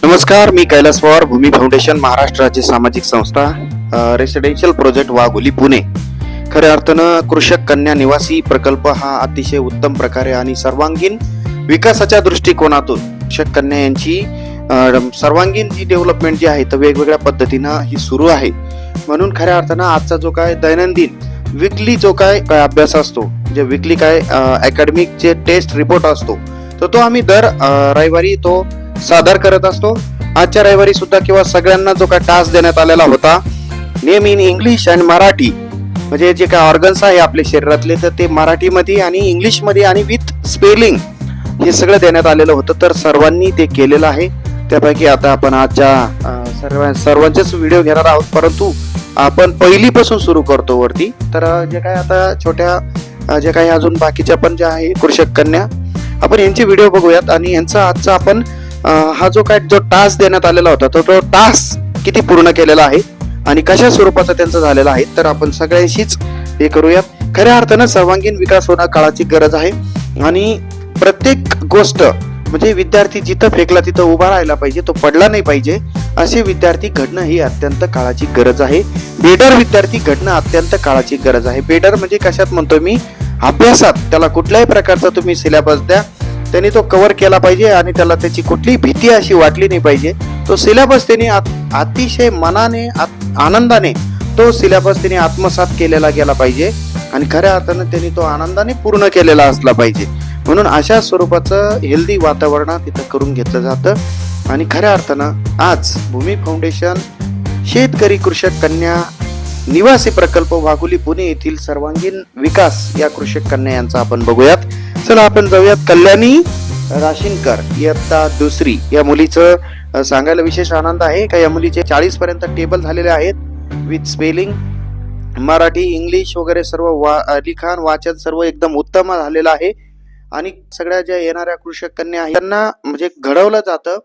नमस्कार, मी कैलास पवार. भूमी फाउंडेशन महाराष्ट्र राज्य सामाजिक संस्था, रेसिडेन्शियल प्रोजेक्ट वाघोली पुणे. खऱ्या अर्थानं कृषक कन्या निवासी प्रकल्प हा अतिशय उत्तम प्रकारे आणि सर्वांगीण विकासाच्या दृष्टिकोनातून कृषक कन्या यांची सर्वांगीण जी डेव्हलपमेंट जी आहे तर वेगवेगळ्या पद्धतीनं ही सुरू आहे. म्हणून खऱ्या अर्थानं आजचा जो काय दैनंदिन विकली जो काय अभ्यास असतो, जे विकली काय अकॅडमिक जे टेस्ट रिपोर्ट असतो, तो आम्ही दर रविवारी तो सादर करत असतो. आजच्या रविवारी सुद्धा किंवा सगळ्यांना जो काय टास्क देण्यात आलेला होता, name in English and Marathi, म्हणजे जे काय ऑर्गन्स आहे आपल्या शरीरातले तर ते मराठीमध्ये आणि इंग्लिशमध्ये आणि विथ स्पेलिंग हे सगळं देण्यात आलेलं होतं. तर सर्वांनी ते केलेलं आहे. त्यापैकी आता आपण आजच्या सर्वांचेच व्हिडिओ घेणार आहोत, परंतु आपण पहिलीपासून सुरू करतो वरती. तर जे काय आता छोट्या जे काही अजून बाकीच्या पण ज्या आहे कृषक कन्या, आपण यांचे व्हिडिओ बघूयात आणि यांचा आजचा आपण हा जो टास्क देण्यात आलेला होता तो टास्क किती पूर्ण केलेला आहे आणि कशा स्वरूपाचा त्यांचा झालेला आहे, तर आपण सगळ्यांशीच हे करूयात. खऱ्या अर्थानं सर्वांगीण विकास होणं काळाची गरज आहे आणि प्रत्येक गोष्ट म्हणजे विद्यार्थी जिथं फेकला तिथं उभा राहायला पाहिजे, तो पडला नाही पाहिजे, असे विद्यार्थी घडणं ही अत्यंत काळाची गरज आहे. बेडर विद्यार्थी घडणं अत्यंत काळाची गरज आहे. बेडर म्हणजे कशात म्हणतो मी, अभ्यासात त्याला कुठल्याही प्रकारचा तुम्ही सिलेबस द्या, त्यांनी तो कव्हर केला पाहिजे आणि त्याला त्याची कुठलीही भीती अशी वाटली नाही पाहिजे. तो सिलेबस त्यांनी अतिशय मनाने आनंदाने तो सिलेबस त्यांनी आत्मसात केलेला गेला पाहिजे आणि खऱ्या अर्थानं त्यांनी तो आनंदाने पूर्ण केलेला असला पाहिजे. म्हणून अशा स्वरूपाचं हेल्दी वातावरण तिथं करून घेतलं जातं आणि खऱ्या अर्थानं आज भूमी फाउंडेशन शेतकरी कृषक कन्या निवासी प्रकल्प वाघोली पुणे येथील सर्वांगीण विकास या कृषक कन्या यांचा आपण बघूयात. चला आपण जाऊयात. कल्याणी राशीनकर इयत्ता दुसरी या मुलीचं सांगायला विशेष आनंद आहे का या मुलीचे 40 पर्यंत टेबल झालेले आहेत विथ स्पेलिंग, मराठी, इंग्लिश वगैरे सर्व लिखाण वाचन सर्व एकदम उत्तम झालेलं आहे. आणि सगळ्या ज्या येणाऱ्या कृषक कन्या आहेत त्यांना म्हणजे घडवलं जातं,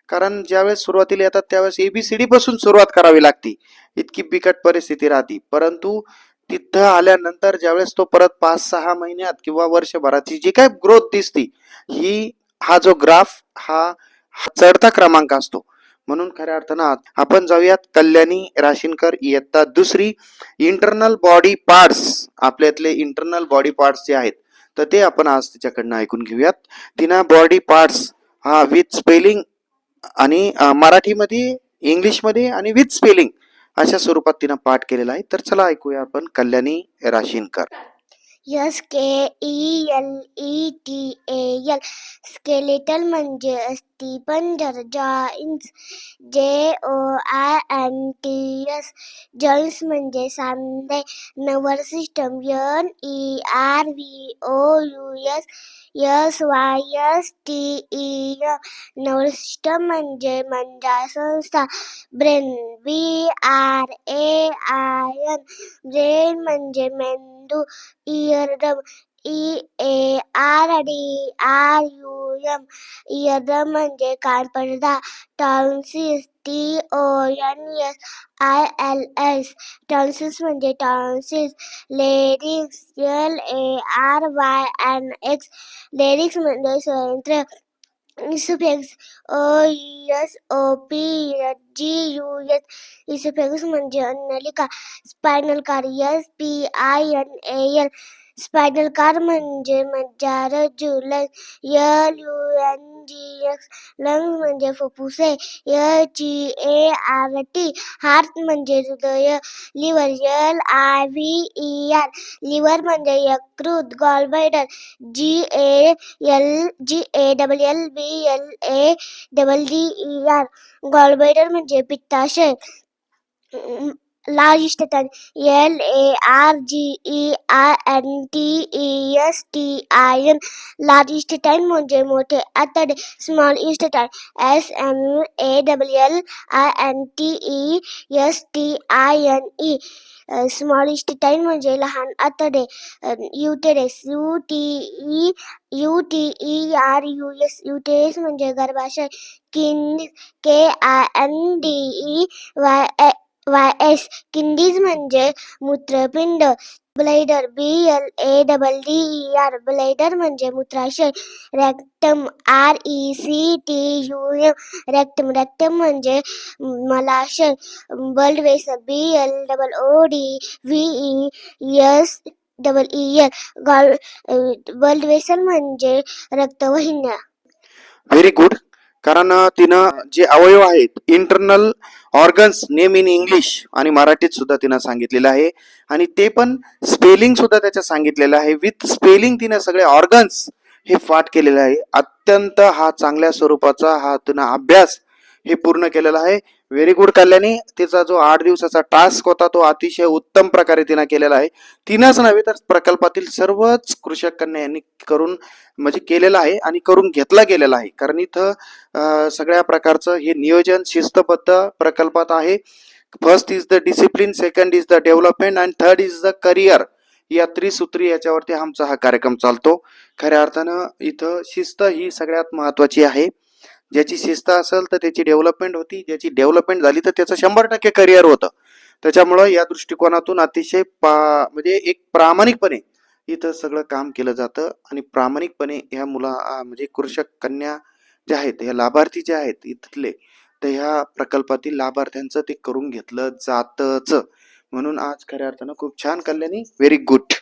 कारण ज्यावेळेस सुरुवातीला येतात त्यावेळेस ABCD पासून सुरुवात करावी लागते, इतकी बिकट परिस्थिती राहते. परंतु तिथं आल्यानंतर ज्यावेळेस तो परत 5-6 महिन्यात किंवा वर्षभराची जी काय ग्रोथ दिसती, हा जो ग्राफ हा चढता क्रमांक असतो. म्हणून खऱ्या अर्थानं आपण जाऊयात कल्याणी राशीनकर इयत्ता दुसरी. इंटरनल बॉडी पार्ट्स, आपल्यातले इंटरनल बॉडी पार्ट्स जे आहेत तर ते आपण आज तिच्याकडनं ऐकून घेऊयात. तिनं बॉडी पार्ट्स हा विथ स्पेलिंग आणि मराठीमध्ये, इंग्लिशमध्ये आणि विथ स्पेलिंग अशा स्वरूपात तिनं पाठ केलेला आहे. तर चला ऐकूया आपण कल्याणी राशीनकर. SKELETAL. स्केलेटल म्हणजे अस्थिपंजर. Joints JOINTS. जॉइंट्स म्हणजे सांधे. Nervous system NERVOUS SYSTEM. Nervous system म्हणजे संस्था. Brain BRAIN. ब्रेन म्हणजे मेंदू. इयरडम EARDRUM. इयरडम म्हणजे कानपडदा. Tonsils TONSILS. टॉन्सिल्स म्हणजे टॉन्सिल्स. लेरिक्स LARYNX. लेरिक्स म्हणजे स्वयंत्र. Oesophagus OESOPGUS. इसोफेगस म्हणजे अन्नलिका. Spinal card SPINAL. Spinal card म्हणजे मज्जारज्जू. LUNGS. लंग्स म्हणजे फुफ्फुसे. HEART. हार्ट म्हणजे हृदय. Liver LIVER. लिव्हर म्हणजे यकृत. गॉलब्लॅडर GALLBLADDER. गॉलब्लॅडर म्हणजे पित्ताशय. Large intestine LARGEINTESTIN. Large intestine म्हणजे मोठे आतडे. Small intestine SMALLINTESTINE. Small intestine म्हणजे लहान आतडे. Uterus UTERUS. युटेरस म्हणजे गर्भाशय. Kidneys KINDEYS. किडनीज म्हणजे मूत्रपिंड. ब्लेडर BLADDER ब्लेडर म्हणजे मूत्राशय. रेक्टम RECTUM रेक्टम म्हणजे मलाशय. Blood vessel BLOODVESEL blood vessel म्हणजे रक्तवाहिन्या. Very good. कारण तिनं जे अवयव आहेत internal organs name in English आणि मराठीत सुद्धा तिनं सांगितलेलं आहे आणि ते पण स्पेलिंग सुद्धा त्याच्यात सांगितलेलं आहे. विथ स्पेलिंग तिनं सगळे ऑर्गन्स हे पाठ केलेलं आहे. अत्यंत हा चांगल्या स्वरूपाचा हा तिनं अभ्यास हे पूर्ण केलेला आहे. Very good Kalyani. तिचा जो 8 दिवसाचा टास्क होता तो अतिशय उत्तम प्रकारे तिनं केलेला आहे. तिनंच नव्हे तर प्रकल्पातील सर्वच कृषक कन्या यांनी करून म्हणजे केलेलं आहे आणि करून घेतला गेलेला आहे. कारण इथं सगळ्या प्रकारचं हे नियोजन शिस्तबद्ध प्रकल्पात आहे. First is the discipline, second is the development and third is the career. या त्रिसूत्री याच्यावरती आमचा हा कार्यक्रम चालतो. खऱ्या अर्थानं इथं शिस्त ही सगळ्यात महत्वाची आहे. ज्याची शिस्त असेल तर त्याची डेव्हलपमेंट होती, ज्याची डेव्हलपमेंट झाली तर त्याचं 100% करिअर होतं. त्याच्यामुळं या दृष्टिकोनातून अतिशय म्हणजे एक प्रामाणिकपणे इथं सगळं काम केलं जातं आणि प्रामाणिकपणे ह्या म्हणजे कृषक कन्या ज्या आहेत, ह्या लाभार्थी जे आहेत इथले, तर ह्या प्रकल्पातील लाभार्थ्यांचं ते करून घेतलं जातच. म्हणून आज खऱ्या अर्थानं खूप छान कल्याणी. Very good.